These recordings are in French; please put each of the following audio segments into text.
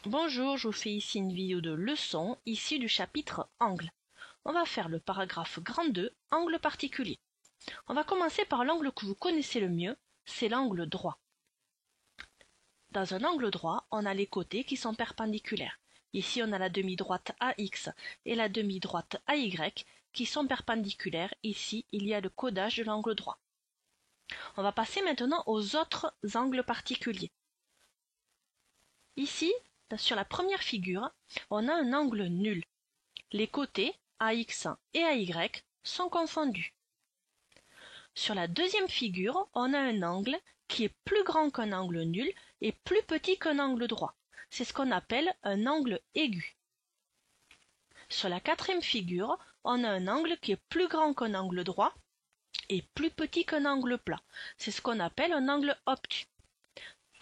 Bonjour, je vous fais ici une vidéo de leçon issue du chapitre Angle. On va faire le paragraphe grand 2, angle particulier. On va commencer par l'angle que vous connaissez le mieux, c'est l'angle droit. Dans un angle droit, on a les côtés qui sont perpendiculaires. Ici, on a la demi-droite AX et la demi-droite AY qui sont perpendiculaires. Ici, il y a le codage de l'angle droit. On va passer maintenant aux autres angles particuliers. Ici, sur la première figure, on a un angle nul. Les côtés AX et AY sont confondus. Sur la deuxième figure, on a un angle qui est plus grand qu'un angle nul et plus petit qu'un angle droit. C'est ce qu'on appelle un angle aigu. Sur la quatrième figure, on a un angle qui est plus grand qu'un angle droit et plus petit qu'un angle plat. C'est ce qu'on appelle un angle obtus.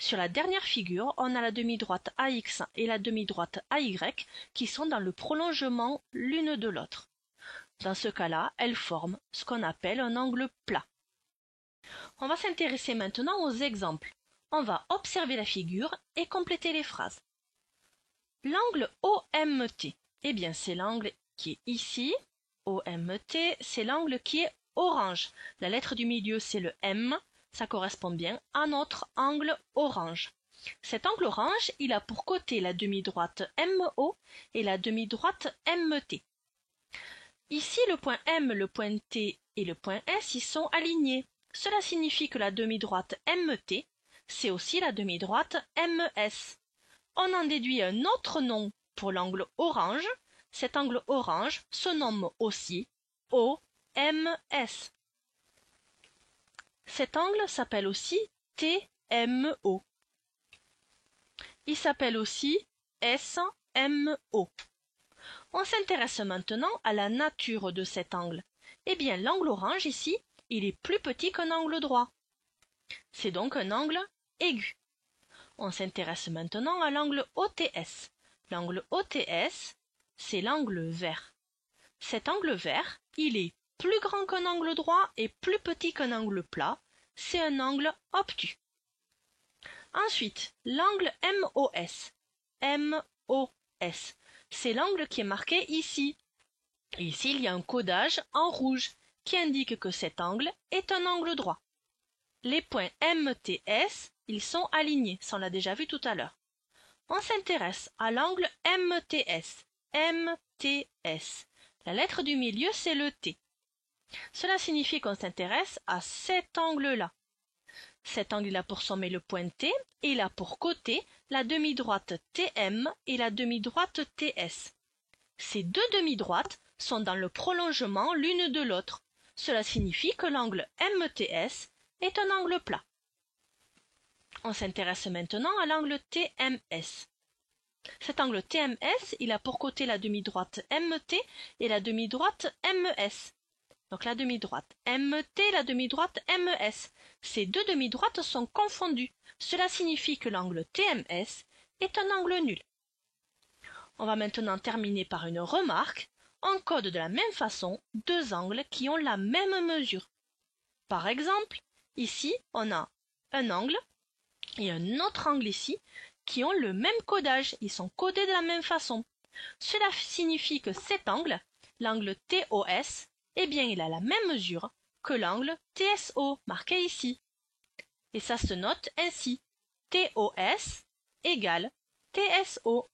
Sur la dernière figure, on a la demi-droite AX et la demi-droite AY qui sont dans le prolongement l'une de l'autre. Dans ce cas-là, elles forment ce qu'on appelle un angle plat. On va s'intéresser maintenant aux exemples. On va observer la figure et compléter les phrases. L'angle OMT, eh bien c'est l'angle qui est ici. OMT, c'est l'angle qui est orange. La lettre du milieu, c'est le M. Ça correspond bien à notre angle orange. Cet angle orange, il a pour côté la demi-droite MO et la demi-droite MT. Ici, le point M, le point T et le point S, ils sont alignés. Cela signifie que la demi-droite MT, c'est aussi la demi-droite MS. On en déduit un autre nom pour l'angle orange. Cet angle orange se nomme aussi OMS. Cet angle s'appelle aussi TMO. Il s'appelle aussi SMO. On s'intéresse maintenant à la nature de cet angle. Eh bien, l'angle orange ici, il est plus petit qu'un angle droit. C'est donc un angle aigu. On s'intéresse maintenant à l'angle OTS. L'angle OTS, c'est l'angle vert. Cet angle vert, il est plus grand qu'un angle droit et plus petit qu'un angle plat, c'est un angle obtus. Ensuite, l'angle MOS. MOS, c'est l'angle qui est marqué ici. Ici, il y a un codage en rouge qui indique que cet angle est un angle droit. Les points MTS, ils sont alignés, ça on l'a déjà vu tout à l'heure. On s'intéresse à l'angle MTS. MTS. La lettre du milieu, c'est le T. Cela signifie qu'on s'intéresse à cet angle-là. Cet angle a pour sommet le point T et il a pour côté la demi-droite TM et la demi-droite TS. Ces deux demi-droites sont dans le prolongement l'une de l'autre. Cela signifie que l'angle MTS est un angle plat. On s'intéresse maintenant à l'angle TMS. Cet angle TMS, il a pour côté la demi-droite MT et la demi-droite MES. Donc la demi-droite MT, la demi-droite MES. Ces deux demi-droites sont confondues. Cela signifie que l'angle TMS est un angle nul. On va maintenant terminer par une remarque. On code de la même façon deux angles qui ont la même mesure. Par exemple, ici, on a un angle et un autre angle ici qui ont le même codage. Ils sont codés de la même façon. Cela signifie que cet angle, l'angle TOS, eh bien, il a la même mesure que l'angle TSO, marqué ici. Et ça se note ainsi. TOS égale TSO.